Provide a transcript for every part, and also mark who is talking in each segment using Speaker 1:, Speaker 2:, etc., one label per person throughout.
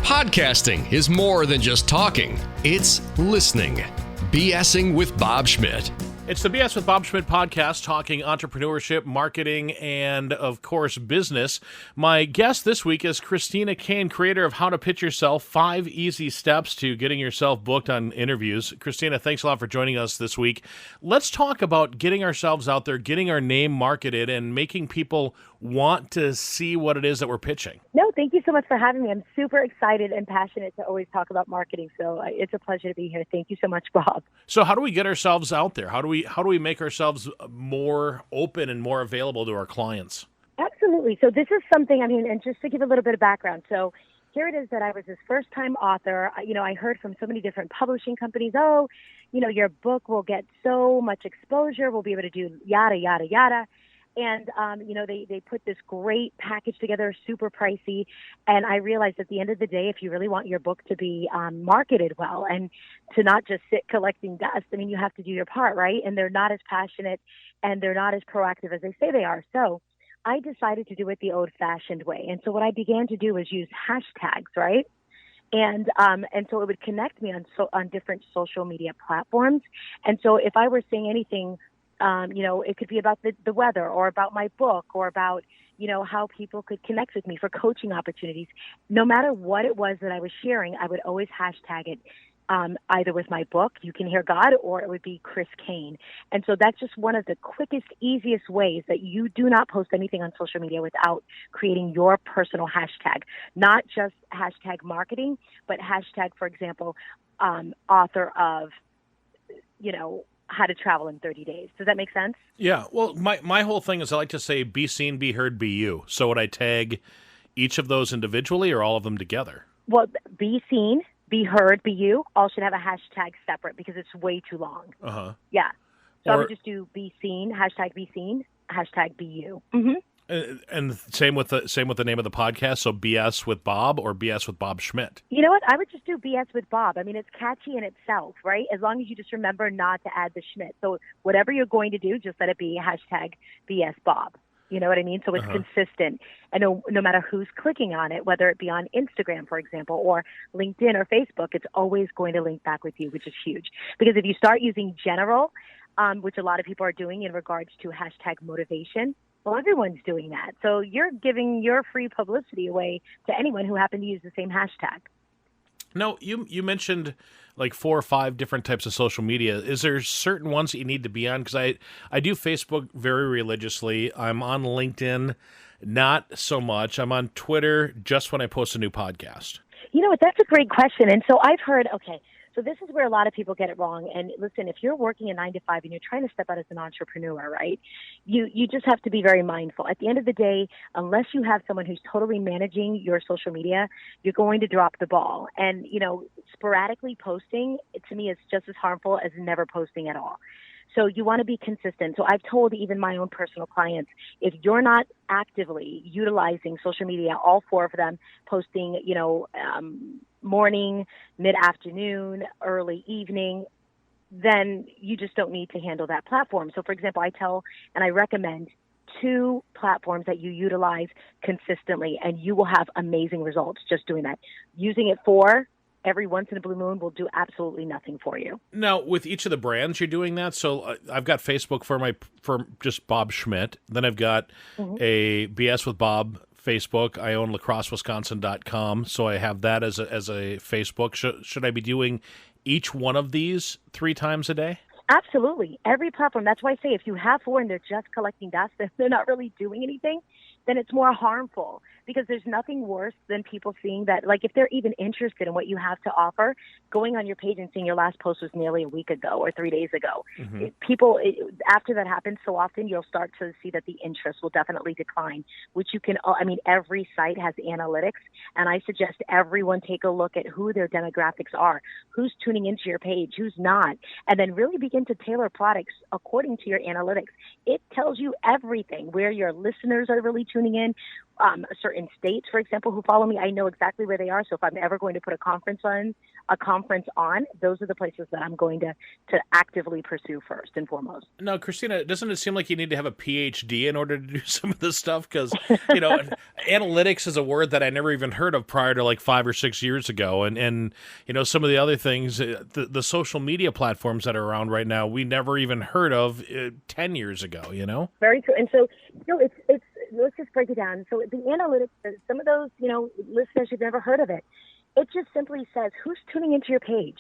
Speaker 1: Podcasting is more than just talking. It's listening. BSing with Bob Schmidt.
Speaker 2: It's the BS with Bob Schmidt podcast, talking entrepreneurship, marketing, and, of course, business. My guest this week is Cristina, Cain, creator of How to Pitch Yourself, 5 Easy Steps to Getting Yourself Booked on Interviews. Cristina, thanks a lot for joining us this week. Let's talk about getting ourselves out there, getting our name marketed, and making people want to see what it is that we're pitching.
Speaker 3: No, thank you so much for having me. I'm super excited and passionate to always talk about marketing, so it's a pleasure to be here. Thank you so much, Bob.
Speaker 2: So how do we get ourselves out there? How do we make ourselves more open and more available to our clients?
Speaker 3: Absolutely. So this is something, and just to give a little bit of background. So here it is that I was this first-time author. I heard from so many different publishing companies, your book will get so much exposure. We'll be able to do yada, yada, yada. And, they put this great package together, super pricey. And I realized at the end of the day, if you really want your book to be marketed well and to not just sit collecting dust, you have to do your part, right? And they're not as passionate and they're not as proactive as they say they are. So I decided to do it the old-fashioned way. And so what I began to do was use hashtags, right? And so it would connect me on different social media platforms. And so if I were saying anything, it could be about the weather or about my book or about, how people could connect with me for coaching opportunities. No matter what it was that I was sharing, I would always hashtag it either with my book, You Can Hear God, or it would be Chris Cain. And so that's just one of the quickest, easiest ways that you do not post anything on social media without creating your personal hashtag, not just hashtag marketing, but hashtag, for example, author of, how to travel in 30 days. Does that make sense?
Speaker 2: Yeah. Well, my whole thing is I like to say, be seen, be heard, be you. So would I tag each of those individually or all of them together?
Speaker 3: Well, be seen, be heard, be you. All should have a hashtag separate because it's way too long.
Speaker 2: Uh-huh.
Speaker 3: Yeah. So I would just do be seen, hashtag be you. Mm-hmm.
Speaker 2: And same with the name of the podcast. So BS with Bob or BS with Bob Schmidt.
Speaker 3: You know what? I would just do BS with Bob. It's catchy in itself, right? As long as you just remember not to add the Schmidt. So whatever you're going to do, just let it be hashtag BS Bob. You know what I mean? So it's consistent. And no matter who's clicking on it, whether it be on Instagram, for example, or LinkedIn or Facebook, it's always going to link back with you, which is huge. Because if you start using general, which a lot of people are doing in regards to hashtag motivation, well, everyone's doing that. So you're giving your free publicity away to anyone who happened to use the same hashtag.
Speaker 2: No, you mentioned like 4 or 5 different types of social media. Is there certain ones that you need to be on? Because I do Facebook very religiously. I'm on LinkedIn, not so much. I'm on Twitter just when I post a new podcast. You know what?
Speaker 3: That's a great question. And so I've heard, so this is where a lot of people get it wrong. And listen, if you're working a 9 to 5 and you're trying to step out as an entrepreneur, right, you just have to be very mindful. At the end of the day, unless you have someone who's totally managing your social media, you're going to drop the ball. And, sporadically posting, to me, is just as harmful as never posting at all. So you want to be consistent. So I've told even my own personal clients, if you're not actively utilizing social media, all 4 of them, posting, morning, mid-afternoon, early evening, then you just don't need to handle that platform. So, for example, I tell and I recommend 2 platforms that you utilize consistently, and you will have amazing results just doing that. Using it for every once in a blue moon will do absolutely nothing for you.
Speaker 2: Now, with each of the brands, you're doing that. So I've got Facebook for just Bob Schmidt. Then I've got a BS with Bob Facebook. I own lacrossewisconsin.com, so I have that as a Facebook. Should I be doing each one of these 3 times a day?
Speaker 3: Absolutely. Every platform. That's why I say if you have 4 and they're just collecting dust, if they're not really doing anything, then it's more harmful, because there's nothing worse than people seeing that, like if they're even interested in what you have to offer, going on your page and seeing your last post was nearly a week ago or 3 days ago. After that happens so often, you'll start to see that the interest will definitely decline, which you can, every site has analytics, and I suggest everyone take a look at who their demographics are, who's tuning into your page, who's not, and then really begin to tailor products according to your analytics. It tells you everything, where your listeners are really tuning in. Certain states, for example, who follow me, I know exactly where they are. So if I'm ever going to put a conference on, those are the places that I'm going to actively pursue first and foremost.
Speaker 2: Now, Christina, doesn't it seem like you need to have a PhD in order to do some of this stuff? Because, analytics is a word that I never even heard of prior to like 5 or 6 years ago. And some of the other things, the social media platforms that are around right now, we never even heard of 10 years ago,
Speaker 3: Very true. And so, it's let's just break it down. So the analytics, some of those, listeners who've never heard of it, it just simply says who's tuning into your page.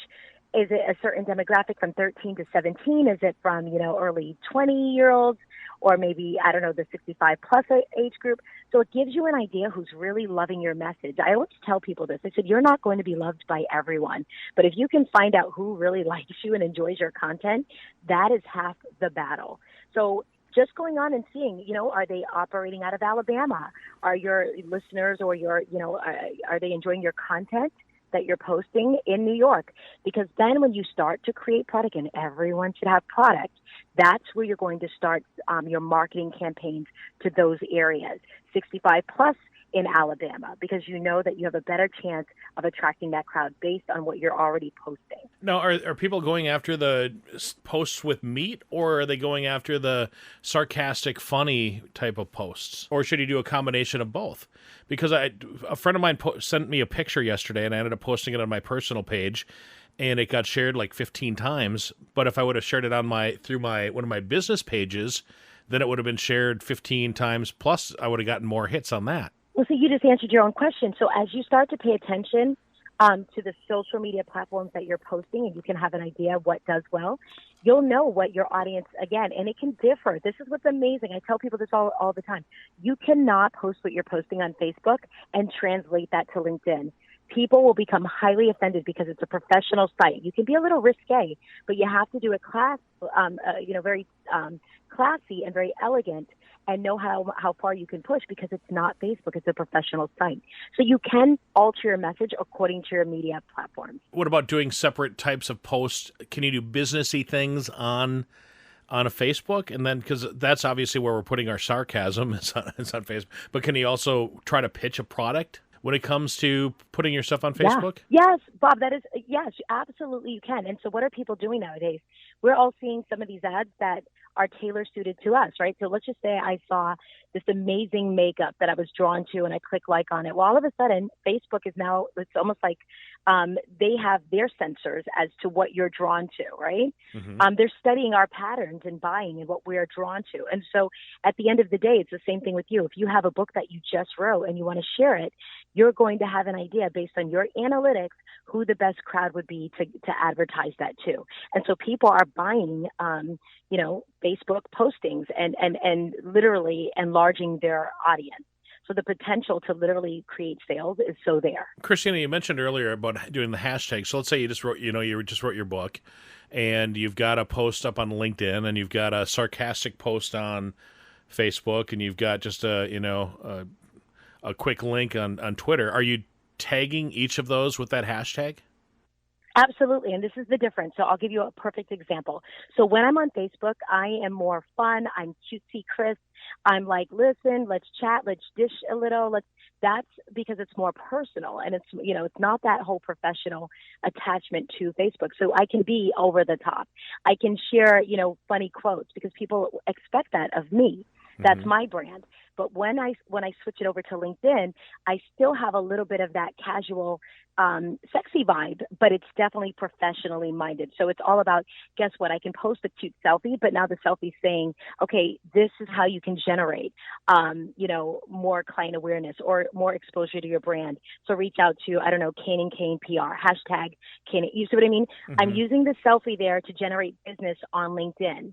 Speaker 3: Is it a certain demographic from 13 to 17? Is it from, early 20-year-olds or maybe, I don't know, the 65 plus age group? So it gives you an idea who's really loving your message. I always tell people this. I said, you're not going to be loved by everyone, but if you can find out who really likes you and enjoys your content, that is half the battle. So just going on and seeing, are they operating out of Alabama? Are your listeners or are they enjoying your content that you're posting in New York? Because then when you start to create product, and everyone should have product, that's where you're going to start your marketing campaigns to those areas. 65 plus in Alabama, because you know that you have a better chance of attracting that crowd based on what you're already posting.
Speaker 2: Now, are people going after the posts with meat, or are they going after the sarcastic, funny type of posts? Or should you do a combination of both? Because a friend of mine sent me a picture yesterday, and I ended up posting it on my personal page, and it got shared like 15 times. But if I would have shared it on through one of my business pages, then it would have been shared 15 times, plus I would have gotten more hits on that.
Speaker 3: Well, so you just answered your own question. So as you start to pay attention to the social media platforms that you're posting, and you can have an idea of what does well, you'll know what your audience, again, and it can differ. This is what's amazing. I tell people this all the time. You cannot post what you're posting on Facebook and translate that to LinkedIn. People will become highly offended because it's a professional site. You can be a little risque, but you have to do it very classy and very elegant, and know how far you can push, because it's not Facebook, it's a professional site. So you can alter your message according to your media platforms.
Speaker 2: What about doing separate types of posts? Can you do businessy things on a Facebook? And then, because that's obviously where we're putting our sarcasm, it's on Facebook, but can you also try to pitch a product when it comes to putting your stuff on Facebook?
Speaker 3: Yeah. Yes, Bob, yes, absolutely you can. And so what are people doing nowadays? We're all seeing some of these ads that are tailor suited to us, right? So let's just say I saw this amazing makeup that I was drawn to and I click like on it. Well, all of a sudden, Facebook is now, it's almost like they have their sensors as to what you're drawn to, right? Mm-hmm. They're studying our patterns and buying and what we're drawn to. And so at the end of the day, it's the same thing with you. If you have a book that you just wrote and you want to share it, you're going to have an idea based on your analytics who the best crowd would be to advertise that to. And so people are buying, Facebook postings and literally enlarging their audience. So the potential to literally create sales is so there.
Speaker 2: Cristina, you mentioned earlier about doing the hashtag. So let's say you just wrote your book, and you've got a post up on LinkedIn, and you've got a sarcastic post on Facebook, and you've got just a quick link on Twitter. Are you tagging each of those with that hashtag?
Speaker 3: Absolutely. And this is the difference. So I'll give you a perfect example. So when I'm on Facebook, I am more fun. I'm cutesy crisp. I'm like, listen, let's chat, let's dish a little. That's because it's more personal, and it's not that whole professional attachment to Facebook. So I can be over the top. I can share, funny quotes because people expect that of me. That's mm-hmm. my brand. But when I switch it over to LinkedIn, I still have a little bit of that casual, sexy vibe, but it's definitely professionally minded. So it's all about, guess what? I can post a cute selfie, but now the selfie's saying, okay, this is how you can generate, more client awareness or more exposure to your brand. So reach out to, Cain and Cain PR, hashtag Cain. You see what I mean? Mm-hmm. I'm using the selfie there to generate business on LinkedIn.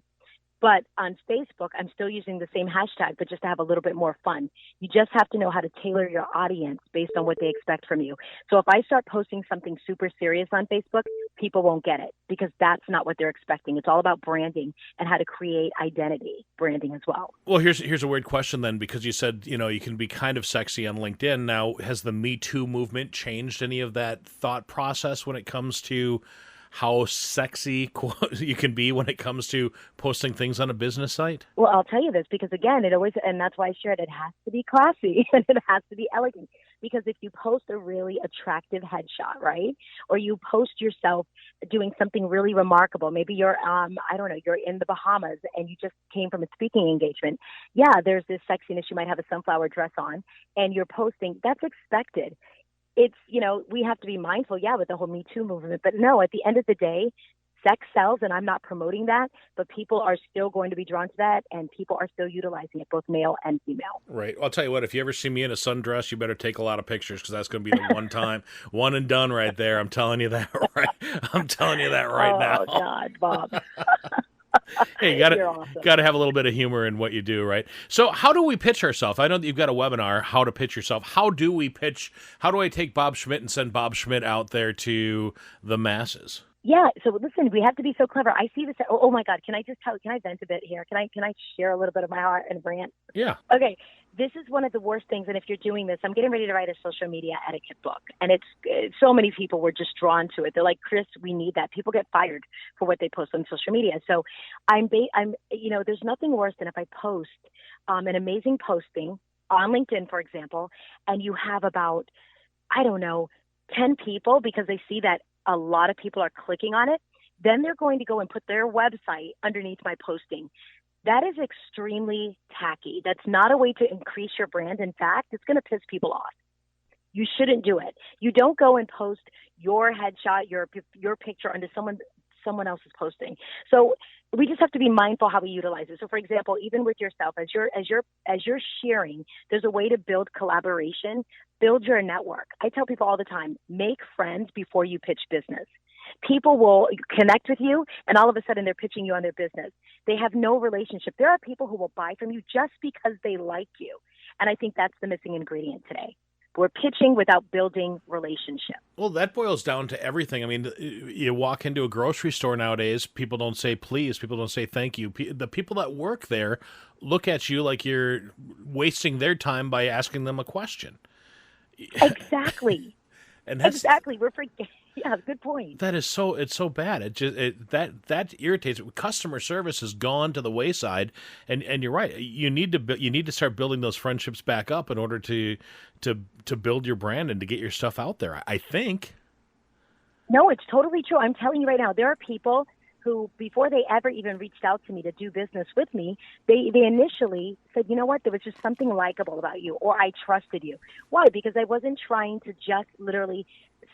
Speaker 3: But on Facebook, I'm still using the same hashtag, but just to have a little bit more fun. You just have to know how to tailor your audience based on what they expect from you. So if I start posting something super serious on Facebook, people won't get it because that's not what they're expecting. It's all about branding and how to create identity branding as well.
Speaker 2: Well, here's a weird question then, because you said, you can be kind of sexy on LinkedIn. Now, has the Me Too movement changed any of that thought process when it comes to how sexy you can be when it comes to posting things on a business site?
Speaker 3: Well, I'll tell you this because, again, and that's why I shared it has to be classy and it has to be elegant. Because if you post a really attractive headshot, right, or you post yourself doing something really remarkable, maybe you're, I don't know, you're in the Bahamas and you just came from a speaking engagement. Yeah, there's this sexiness. You might have a sunflower dress on and you're posting. That's expected. It's, we have to be mindful, with the whole Me Too movement. But no, at the end of the day, sex sells, and I'm not promoting that, but people are still going to be drawn to that, and people are still utilizing it, both male and female.
Speaker 2: Right. I'll tell you what, if you ever see me in a sundress, you better take a lot of pictures because that's going to be the one time, one and done right there. I'm telling you that right. I'm telling you that right now.
Speaker 3: Oh, God, Bob.
Speaker 2: Hey, you got to have a little bit of humor in what you do, right? So how do we pitch ourselves? I know that you've got a webinar, How to Pitch Yourself. How do we pitch? How do I take Bob Schmidt and send Bob Schmidt out there to the masses?
Speaker 3: Yeah. So listen, we have to be so clever. I see this. Oh my God. Can I vent a bit here? Can I share a little bit of my heart and rant?
Speaker 2: Yeah.
Speaker 3: Okay. This is one of the worst things. And if you're doing this, I'm getting ready to write a social media etiquette book. And it's so many people were just drawn to it. They're like, Chris, we need that. People get fired for what they post on social media. So there's nothing worse than if I post an amazing posting on LinkedIn, for example, and you have about, 10 people because they see that a lot of people are clicking on it. Then they're going to go and put their website underneath my posting. That is extremely tacky. That's not a way to increase your brand. In fact, it's going to piss people off. You shouldn't do it. You don't go and post your headshot, your picture under someone else's posting. So we just have to be mindful how we utilize it. So for example, even with yourself, as you're sharing, there's a way to build collaboration, build your network. I tell people all the time, make friends before you pitch business. People will connect with you and all of a sudden they're pitching you on their business. They have no relationship. There are people who will buy from you just because they like you. And I think that's the missing ingredient today. We're pitching without building relationship.
Speaker 2: Well, that boils down to everything. I mean, you walk into a grocery store nowadays, people don't say please, people don't say thank you. The people that work there look at you like you're wasting their time by asking them a question.
Speaker 3: Exactly.
Speaker 2: And that's,
Speaker 3: exactly. We're forgetting. Yeah, good point.
Speaker 2: It's so bad. That irritates. Customer service has gone to the wayside, and you're right. You need to start building those friendships back up in order to build your brand and to get your stuff out there. I think.
Speaker 3: No, it's totally true. I'm telling you right now, there are people who, before they ever even reached out to me to do business with me, they initially said, you know what, there was just something likable about you, or I trusted you. Why? Because I wasn't trying to just literally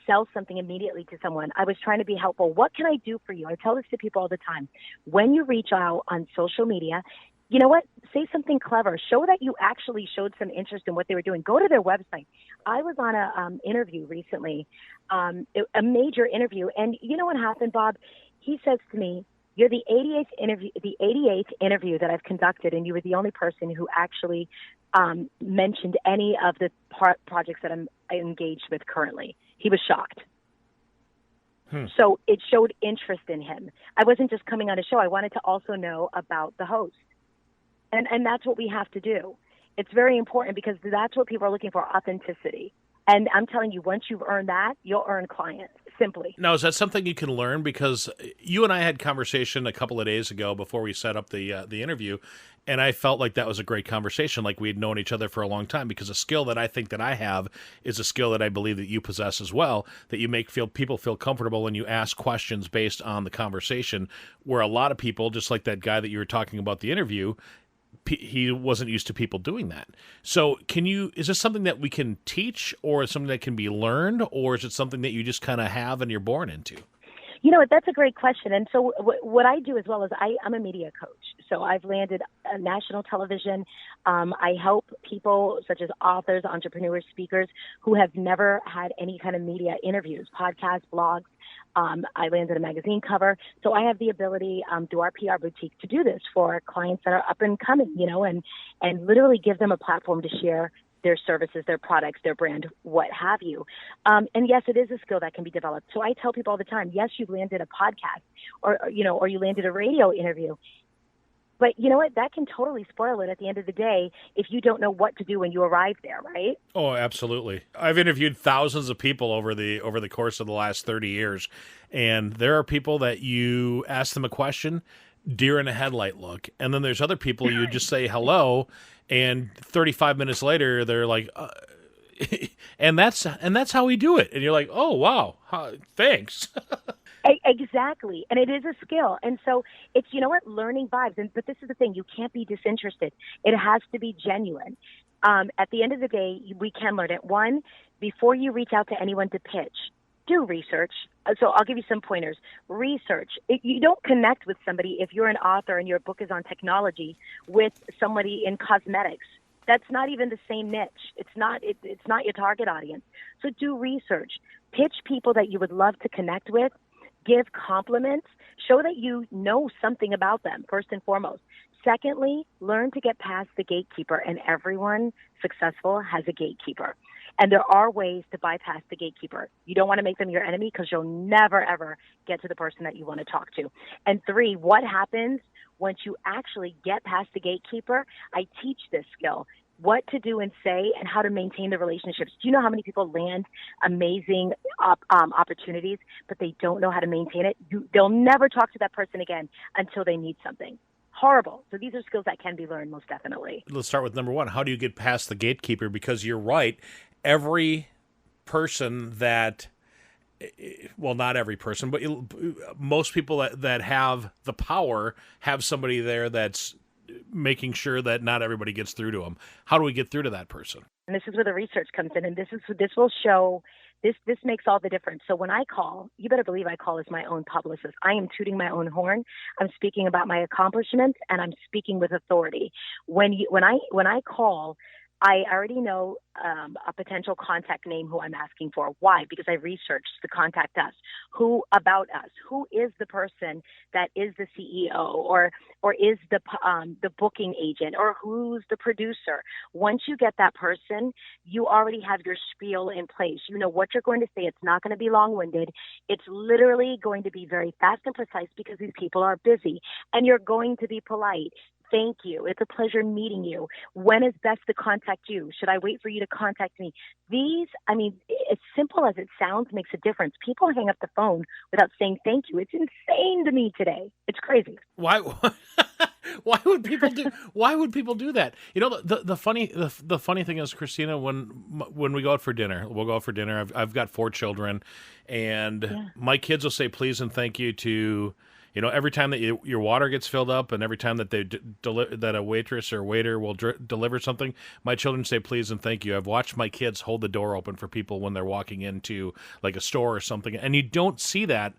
Speaker 3: sell something immediately to someone. I was trying to be helpful. What can I do for you? I tell this to people all the time. When you reach out on social media, you know what? Say something clever. Show that you actually showed some interest in what they were doing. Go to their website. I was on a interview recently, a major interview, and you know what happened, Bob? He says to me, "You're the 88th interview that I've conducted, and you were the only person who actually mentioned any of the projects that I'm engaged with currently." He was shocked. So it showed interest in him. I wasn't just coming on a show. I wanted to also know about the host. And that's what we have to do. It's very important because that's what people are looking for, authenticity. And I'm telling you, once you've earned that, you'll earn clients, simply.
Speaker 2: Now, is that something you can learn? Because you and I had conversation a couple of days ago before we set up the interview, and I felt like that was a great conversation, like we had known each other for a long time, because a skill that I think that I have is a skill that I believe that you possess as well, that you make people feel comfortable when you ask questions based on the conversation, where a lot of people, just like that guy that you were talking about the interview, he wasn't used to people doing that. So is this something that we can teach, or is something that can be learned, or is it something that you just kind of have and you're born into?
Speaker 3: You know what, that's a great question. And so what I do as well is I'm a media coach. So I've landed national television. I help people such as authors, entrepreneurs, speakers who have never had any kind of media interviews, podcasts, blogs. I landed a magazine cover. So I have the ability through our PR boutique to do this for clients that are up and coming, and literally give them a platform to share their services, their products, their brand, what have you. And yes, it is a skill that can be developed. So I tell people all the time, yes, you've landed a podcast or you landed a radio interview. But you know what? That can totally spoil it at the end of the day if you don't know what to do when you arrive there, right?
Speaker 2: Oh, absolutely. I've interviewed thousands of people over the course of the last 30 years, and there are people that you ask them a question, deer in a headlight look, and then there's other people you just say hello, and 35 minutes later they're like, and that's how we do it, and you're like, oh wow, thanks.
Speaker 3: Exactly. And it is a skill. And so it's, you know what, learning vibes. But this is the thing, you can't be disinterested. It has to be genuine. At the end of the day, we can learn it. One, before you reach out to anyone to pitch, do research. So I'll give you some pointers. Research. You don't connect with somebody if you're an author and your book is on technology with somebody in cosmetics. That's not even the same niche. It's not your target audience. So do research. Pitch people that you would love to connect with. Give compliments. Show that you know something about them, first and foremost. Secondly, learn to get past the gatekeeper, and everyone successful has a gatekeeper. And there are ways to bypass the gatekeeper. You don't want to make them your enemy because you'll never, ever get to the person that you want to talk to. And three, what happens once you actually get past the gatekeeper? I teach this skill. What to do and say and how to maintain the relationships. Do you know how many people land amazing opportunities, but they don't know how to maintain it? They'll never talk to that person again until they need something. Horrible. So these are skills that can be learned, most definitely.
Speaker 2: Let's start with number one. How do you get past the gatekeeper? Because you're right. Every person that, well, not every person, but most people that have the power have somebody there that's making sure that not everybody gets through to them. How do we get through to that person?
Speaker 3: And this is where the research comes in, and this will show. This makes all the difference. So when I call, you better believe I call as my own publicist. I am tooting my own horn. I'm speaking about my accomplishments, and I'm speaking with authority. When I call, I already know a potential contact name who I'm asking for. Why? Because I researched the contact us. Who about us? Who is the person that is the CEO or is the booking agent, or who's the producer? Once you get that person, you already have your spiel in place. You know what you're going to say. It's not going to be long-winded. It's literally going to be very fast and precise because these people are busy, and you're going to be polite. Thank you. It's a pleasure meeting you. When is best to contact you? Should I wait for you to contact me? These, as simple as it sounds, makes a difference. People hang up the phone without saying thank you. It's insane to me today. It's crazy.
Speaker 2: Why? Why would people do? Why would people do that? You know, the funny thing is, Cristina, when we go out for dinner, we'll go out for dinner. I've got 4 children, and my kids will say please and thank you to. You know, every time that your water gets filled up, and every time that that a waitress or waiter will deliver something, my children say please and thank you. I've watched my kids hold the door open for people when they're walking into like a store or something, and you don't see that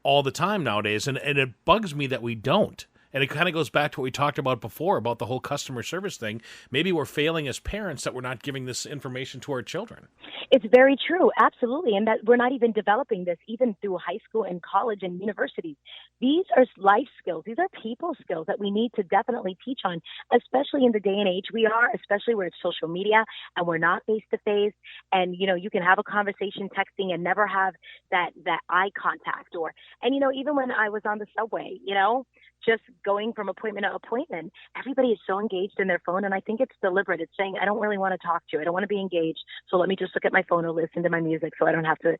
Speaker 2: all the time nowadays, and it bugs me that we don't. And it kind of goes back to what we talked about before about the whole customer service thing. Maybe we're failing as parents that we're not giving this information to our children.
Speaker 3: It's very true. Absolutely. And that we're not even developing this even through high school and college and universities. These are life skills. These are people skills that we need to definitely teach on, especially in the day and age we are, especially where it's social media and we're not face to face. And, you know, you can have a conversation texting and never have that eye contact even when I was on the subway, just going from appointment to appointment, everybody is so engaged in their phone. And I think it's deliberate. It's saying, I don't really want to talk to you. I don't want to be engaged. So let me just look at my phone or listen to my music so I don't have to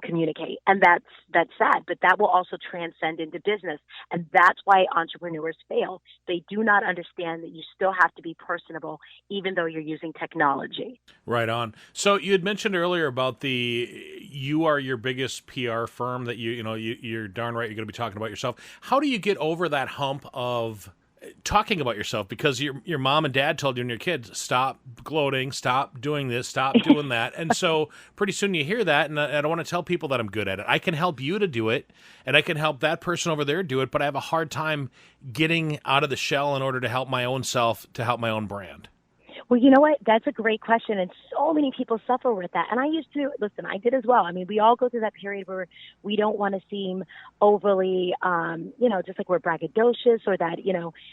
Speaker 3: communicate. And that's sad, but that will also transcend into business. And that's why entrepreneurs fail. They do not understand that you still have to be personable, even though you're using technology.
Speaker 2: Right on. So you had mentioned earlier about you are your biggest PR firm, that you're darn right you're going to be talking about yourself. How do you get over that hump of talking about yourself? Because your mom and dad told you and your kids, stop gloating, stop doing this, stop doing that. And so pretty soon you hear that, and I don't want to tell people that I'm good at it. I can help you to do it, and I can help that person over there do it, but I have a hard time getting out of the shell in order to help my own self, to help my own brand.
Speaker 3: Well, you know what? That's a great question. And so many people suffer with that. And I used to, I did as well. I mean, we all go through that period where we don't want to seem overly, just like we're braggadocious or that,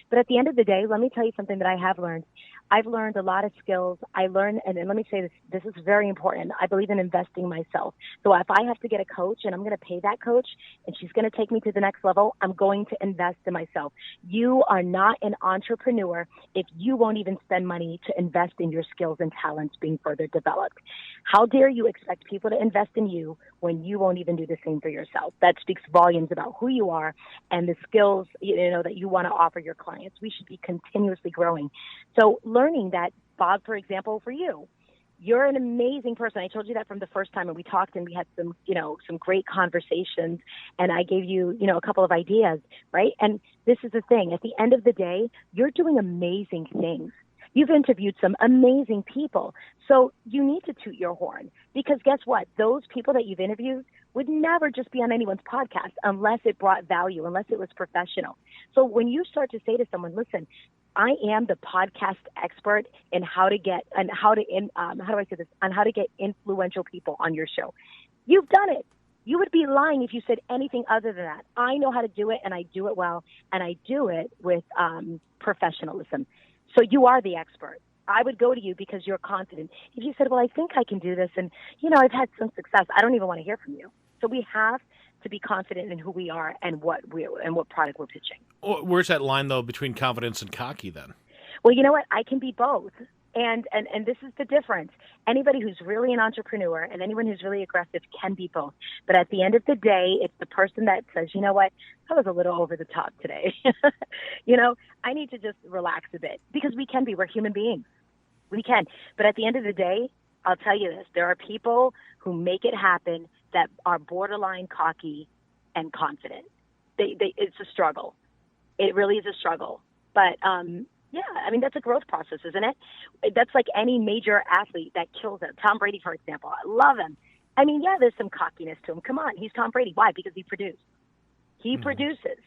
Speaker 3: but at the end of the day, let me tell you something that I have learned. I've learned a lot of skills. I learned, and let me say this, this is very important. I believe in investing myself. So if I have to get a coach and I'm going to pay that coach and she's going to take me to the next level, I'm going to invest in myself. You are not an entrepreneur if you won't even spend money to invest in your skills and talents being further developed. How dare you expect people to invest in you when you won't even do the same for yourself? That speaks volumes about who you are and the skills, that you want to offer your clients. We should be continuously growing. So learning that, Bob, for example, for you, you're an amazing person. I told you that from the first time, and we talked and we had some great conversations, and I gave you, a couple of ideas, right? And this is the thing. At the end of the day, you're doing amazing things. You've interviewed some amazing people. So you need to toot your horn, because guess what? Those people that you've interviewed would never just be on anyone's podcast unless it brought value, unless it was professional. So when you start to say to someone, listen, I am the podcast expert in how to get influential people on your show. You've done it. You would be lying if you said anything other than that. I know how to do it, and I do it well, and I do it with professionalism. So you are the expert. I would go to you because you're confident. If you said, well, I think I can do this, and, I've had some success, I don't even want to hear from you. So we have to be confident in who we are and what product we're pitching.
Speaker 2: Where's that line, though, between confidence and cocky, then?
Speaker 3: Well, you know what? I can be both. And this is the difference. Anybody who's really an entrepreneur and anyone who's really aggressive can be both. But at the end of the day, it's the person that says, you know what, that was a little over the top today. I need to just relax a bit, because we can be. We're human beings. We can. But at the end of the day, I'll tell you this. There are people who make it happen that are borderline cocky and confident. It's a struggle. It really is a struggle. But, that's a growth process, isn't it? That's like any major athlete that kills it. Tom Brady, for example. I love him. There's some cockiness to him. Come on. He's Tom Brady. Why? Because he produced. He produces.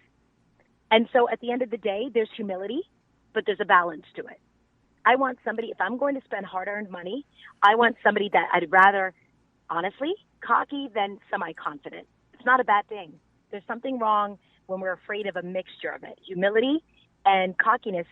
Speaker 3: And so at the end of the day, there's humility, but there's a balance to it. I want somebody, if I'm going to spend hard-earned money, I want somebody that I'd rather, honestly, cocky than semi-confident. It's not a bad thing. There's something wrong when we're afraid of a mixture of it. Humility and cockiness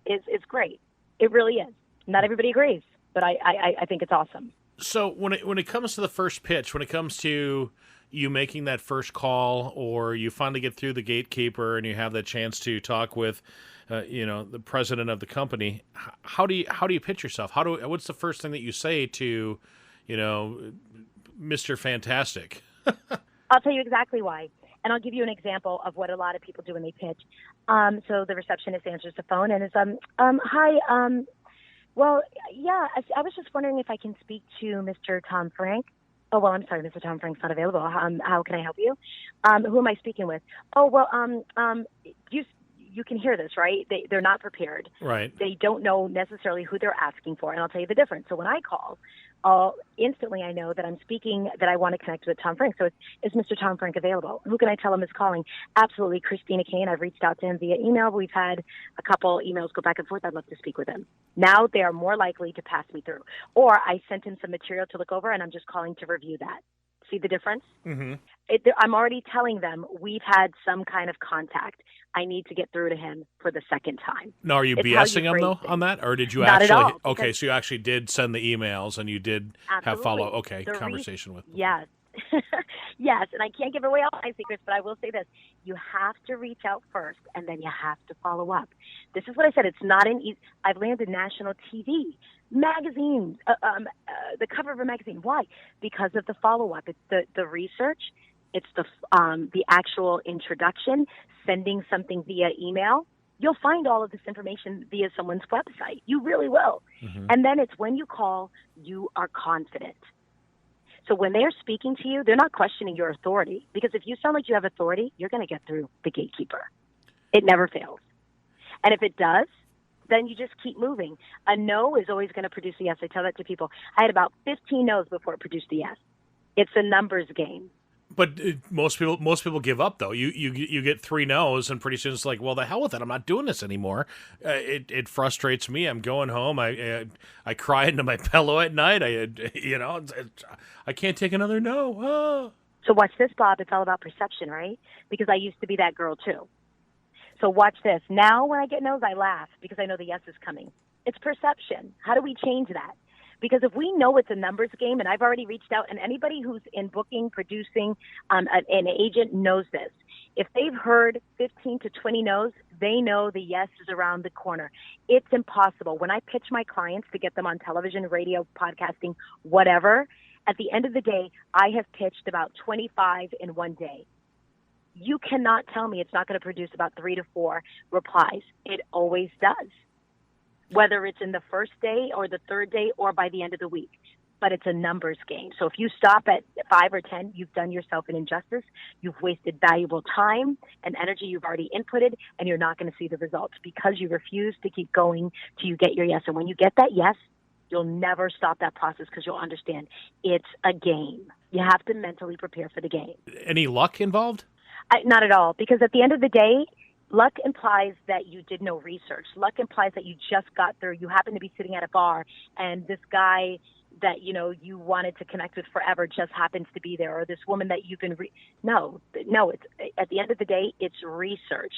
Speaker 3: is great. It really is. Not everybody agrees, but I think it's awesome.
Speaker 2: So when it comes to the first pitch, when it comes to you making that first call, or you finally get through the gatekeeper and you have that chance to talk with, the president of the company, how do you pitch yourself? What's the first thing that you say to, Mr. Fantastic?
Speaker 3: I'll tell you exactly why. And I'll give you an example of what a lot of people do when they pitch. So the receptionist answers the phone and is, hi, well, yeah, I was just wondering if I can speak to Mr. Tom Frank. Oh, well, I'm sorry, Mr. Tom Frank's not available. How can I help you? Who am I speaking with? Oh, well, you can hear this, right? They're not prepared.
Speaker 2: Right.
Speaker 3: They don't know necessarily who they're asking for, and I'll tell you the difference. So when I call, instantly I know that I'm speaking, that I want to connect with Tom Frank. So is Mr. Tom Frank available? Who can I tell him is calling? Absolutely, Cristina Cain. I've reached out to him via email. We've had a couple emails go back and forth. I'd love to speak with him. Now they are more likely to pass me through. Or I sent him some material to look over, and I'm just calling to review that. See the difference?
Speaker 2: Mm-hmm.
Speaker 3: I'm already telling them we've had some kind of contact. I need to get through to him for the second time.
Speaker 2: Now, are you BSing him, though, on that? Or did you
Speaker 3: Not
Speaker 2: actually...
Speaker 3: at all,
Speaker 2: okay, so you actually did send the emails and you did have follow-up. Okay, conversation with them.
Speaker 3: Yes. Yes, and I can't give away all my secrets, but I will say this. You have to reach out first, and then you have to follow up. This is what I said. It's not an easy... I've landed national TV, magazines, the cover of a magazine. Why? Because of the follow-up. It's the research. It's the actual introduction, sending something via email. You'll find all of this information via someone's website. You really will. Mm-hmm. And then it's when you call, you are confident. So when they're speaking to you, they're not questioning your authority, because if you sound like you have authority, you're going to get through the gatekeeper. It never fails. And if it does, then you just keep moving. A no is always going to produce a yes. I tell that to people. I had about 15 no's before it produced a yes. It's a numbers game.
Speaker 2: But most people give up, though. You get 3 no's, and pretty soon it's like, well, the hell with it. I'm not doing this anymore. It frustrates me. I'm going home. I cry into my pillow at night. I can't take another no. Ah.
Speaker 3: So watch this, Bob. It's all about perception, right? Because I used to be that girl too. So watch this. Now when I get no's, I laugh because I know the yes is coming. It's perception. How do we change that? Because if we know it's a numbers game, and I've already reached out, and anybody who's in booking, producing, an agent knows this. If they've heard 15 to 20 no's, they know the yes is around the corner. It's impossible. When I pitch my clients to get them on television, radio, podcasting, whatever, at the end of the day, I have pitched about 25 in one day. You cannot tell me it's not going to produce about 3 to 4 replies. It always does, whether it's in the first day or the third day or by the end of the week. But it's a numbers game. So if you stop at 5 or 10, you've done yourself an injustice. You've wasted valuable time and energy you've already inputted, and you're not going to see the results because you refuse to keep going till you get your yes. And when you get that yes, you'll never stop that process because you'll understand it's a game. You have to mentally prepare for the game.
Speaker 2: Any luck involved?
Speaker 3: Not at all, because at the end of the day, luck implies that you did no research. Luck implies that you just got through. You happen to be sitting at a bar, and this guy that, you wanted to connect with forever just happens to be there, or this woman that you've been No, it's at the end of the day, it's research.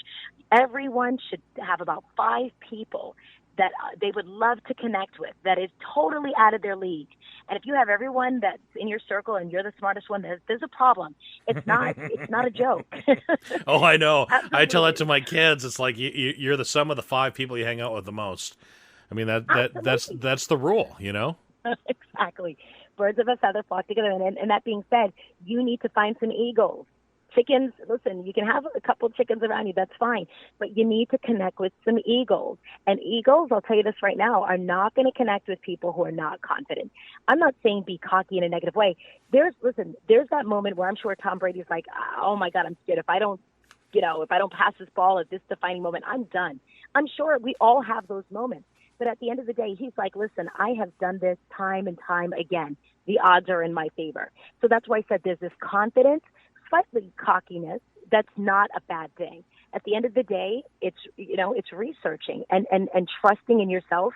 Speaker 3: Everyone should have about 5 people that they would love to connect with that is totally out of their league. And if you have everyone that's in your circle and you're the smartest one, there's a problem. It's not a joke.
Speaker 2: Oh, I know.
Speaker 3: Absolutely.
Speaker 2: I tell that to my kids. It's like you're the sum of the 5 people you hang out with the most. I mean, that's the rule,
Speaker 3: Exactly. Birds of a feather flock together. And that being said, you need to find some eagles. Chickens, listen, you can have a couple chickens around you, that's fine. But you need to connect with some eagles. And eagles, I'll tell you this right now, are not going to connect with people who are not confident. I'm not saying be cocky in a negative way. There's that moment where I'm sure Tom Brady's like, oh my God, I'm scared. If I don't pass this ball at this defining moment, I'm done. I'm sure we all have those moments. But at the end of the day, he's like, listen, I have done this time and time again. The odds are in my favor. So that's why I said there's this confidence, slightly cockiness. That's not a bad thing. At the end of the day, it's researching and trusting in yourself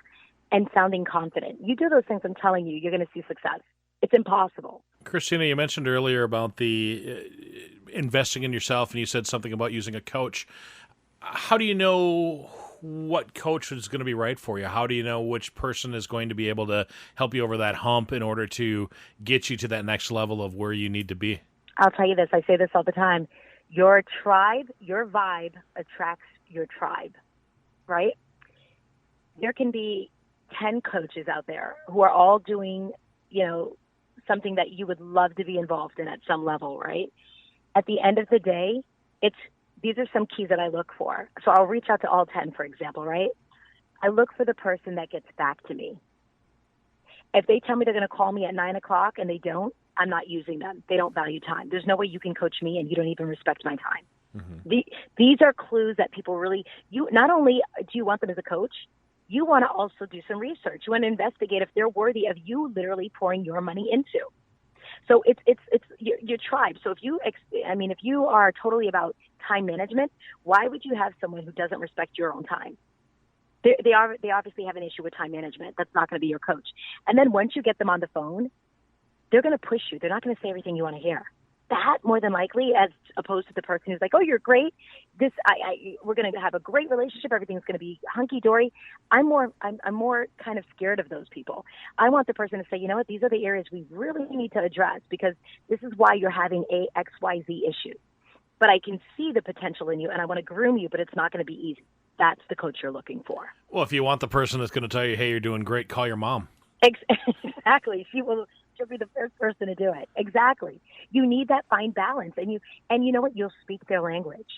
Speaker 3: and sounding confident. You do those things, I'm telling you, you're going to see success. It's impossible.
Speaker 2: Cristina, you mentioned earlier about the investing in yourself, and you said something about using a coach. How do you know what coach is going to be right for you? How do you know which person is going to be able to help you over that hump in order to get you to that next level of where you need to be?
Speaker 3: I'll tell you this. I say this all the time. Your tribe, your vibe attracts your tribe, right? There can be 10 coaches out there who are all doing, something that you would love to be involved in at some level, right? At the end of the day, these are some keys that I look for. So I'll reach out to all 10, for example, right? I look for the person that gets back to me. If they tell me they're going to call me at 9 o'clock and they don't, I'm not using them. They don't value time. There's no way you can coach me and you don't even respect my time. Mm-hmm. These are clues that people really, not only do you want them as a coach, you want to also do some research. You want to investigate if they're worthy of you literally pouring your money into. So it's your tribe. So if you are totally about time management, why would you have someone who doesn't respect your own time? They obviously have an issue with time management. That's not going to be your coach. And then once you get them on the phone, they're going to push you. They're not going to say everything you want to hear. That more than likely, as opposed to the person who's like, "Oh, you're great. We're going to have a great relationship. Everything's going to be hunky dory." I'm more kind of scared of those people. I want the person to say, "You know what? These are the areas we really need to address because this is why you're having a XYZ issue. But I can see the potential in you, and I want to groom you, but it's not going to be easy." That's the coach you're looking for.
Speaker 2: Well, if you want the person that's going to tell you, "Hey, you're doing great," call your mom.
Speaker 3: Exactly. She'll be the first person to do it. Exactly. You need that fine balance, and you know what? You'll speak their language.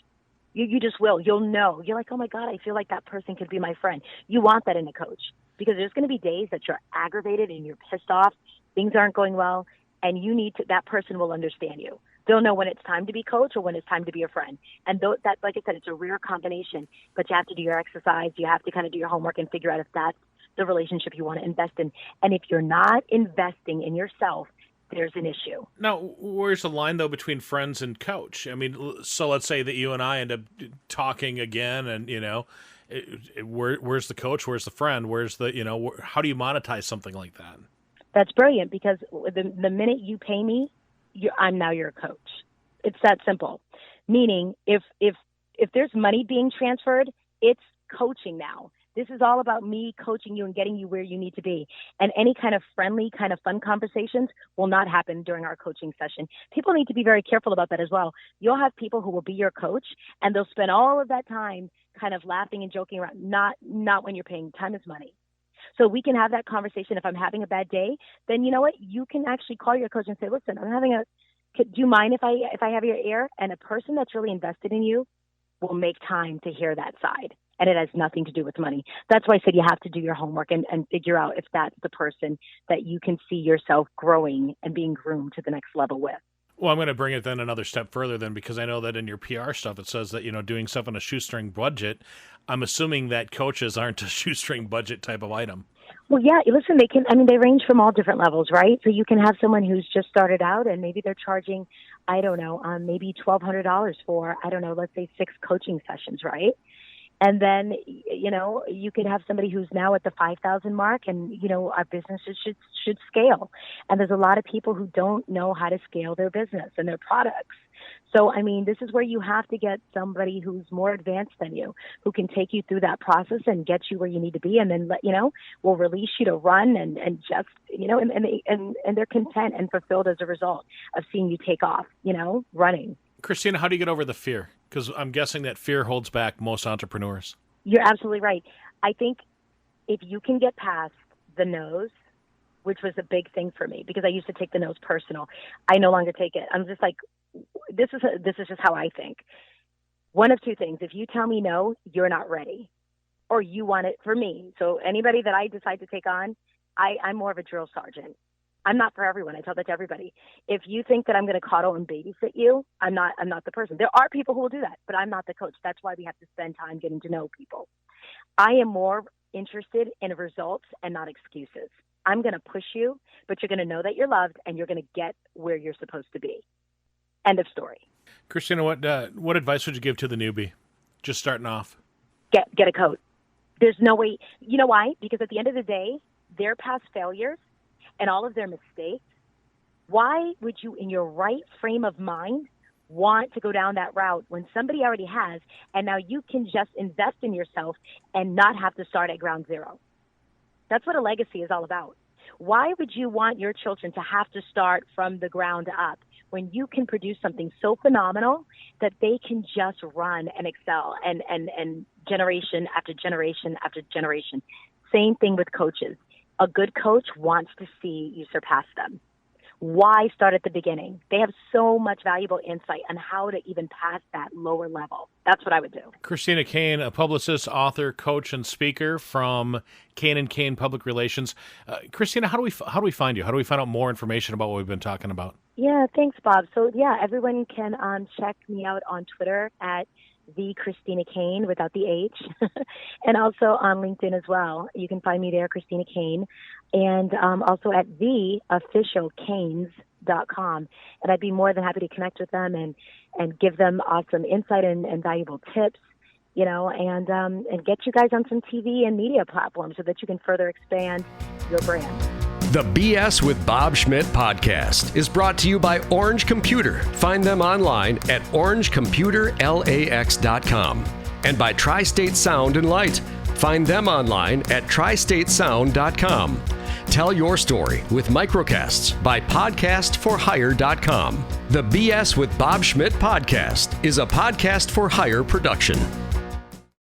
Speaker 3: You just will. You'll know. You're like, oh my God, I feel like that person could be my friend. You want that in a coach because there's going to be days that you're aggravated and you're pissed off. Things aren't going well, and that person will understand you. They'll know when it's time to be coach or when it's time to be a friend. And that, like I said, it's a rare combination, but you have to do your exercise. You have to kind of do your homework and figure out if that's the relationship you want to invest in. And if you're not investing in yourself, there's an issue.
Speaker 2: Now, where's the line, though, between friends and coach? I mean, so let's say that you and I end up talking again and, where's the coach? Where's the friend? Where's the, how do you monetize something like that?
Speaker 3: That's brilliant because the minute you pay me, I'm now your coach. It's that simple. Meaning if there's money being transferred, it's coaching now. This is all about me coaching you and getting you where you need to be. And any kind of friendly, kind of fun conversations will not happen during our coaching session. People need to be very careful about that as well. You'll have people who will be your coach, and they'll spend all of that time kind of laughing and joking around. Not when you're paying. Time is money. So we can have that conversation. If I'm having a bad day, then you know what? You can actually call your coach and say, listen, do you mind if I have your ear? And a person that's really invested in you will make time to hear that side. And it has nothing to do with money. That's why I said you have to do your homework and figure out if that's the person that you can see yourself growing and being groomed to the next level with.
Speaker 2: Well, I'm going to bring it then another step further then, because I know that in your PR stuff, it says that, doing stuff on a shoestring budget. I'm assuming that coaches aren't a shoestring budget type of item.
Speaker 3: Well, yeah, listen, they range from all different levels, right? So you can have someone who's just started out and maybe they're charging, I don't know, maybe $1,200 for, I don't know, let's say 6 coaching sessions, right? And then, you could have somebody who's now at the 5,000 mark and, our businesses should scale. And there's a lot of people who don't know how to scale their business and their products. So, this is where you have to get somebody who's more advanced than you, who can take you through that process and get you where you need to be. And then, will release you to run and just, and they're content and fulfilled as a result of seeing you take off, running.
Speaker 2: Cristina, how do you get over the fear? Because I'm guessing that fear holds back most entrepreneurs.
Speaker 3: You're absolutely right. I think if you can get past the no's, which was a big thing for me because I used to take the no's personal. I no longer take it. I'm just like, this is just how I think. One of two things. If you tell me no, you're not ready or you want it for me. So anybody that I decide to take on, I'm more of a drill sergeant. I'm not for everyone. I tell that to everybody. If you think that I'm going to coddle and babysit you, I'm not the person. There are people who will do that, but I'm not the coach. That's why we have to spend time getting to know people. I am more interested in results and not excuses. I'm going to push you, but you're going to know that you're loved and you're going to get where you're supposed to be. End of story.
Speaker 2: Cristina, what advice would you give to the newbie just starting off?
Speaker 3: Get a coach. There's no way. You know why? Because at the end of the day, their past failures and all of their mistakes, why would you, in your right frame of mind, want to go down that route when somebody already has, and now you can just invest in yourself and not have to start at ground zero? That's what a legacy is all about. Why would you want your children to have to start from the ground up when you can produce something so phenomenal that they can just run and excel and generation after generation after generation? Same thing with coaches. A good coach wants to see you surpass them. Why start at the beginning? They have so much valuable insight on how to even pass that lower level. That's what I would do.
Speaker 2: Cristina Cain, a publicist, author, coach, and speaker from Cain & Cain Public Relations. Cristina, how do we find you? How do we find out more information about what we've been talking about?
Speaker 3: Yeah, thanks, Bob. So, everyone can check me out on Twitter at the Cristina Cain without the H, and also on LinkedIn as well. You can find me there, Cristina Cain, and also at theofficialcains.com. And I'd be more than happy to connect with them and give them awesome insight and valuable tips, and get you guys on some TV and media platforms so that you can further expand your brand.
Speaker 1: The BS with Bob Schmidt podcast is brought to you by Orange Computer. Find them online at orangecomputerlax.com. And by Tri-State Sound and Light. Find them online at tristatesound.com. Tell your story with microcasts by podcastforhire.com. The BS with Bob Schmidt podcast is a Podcast for Hire production.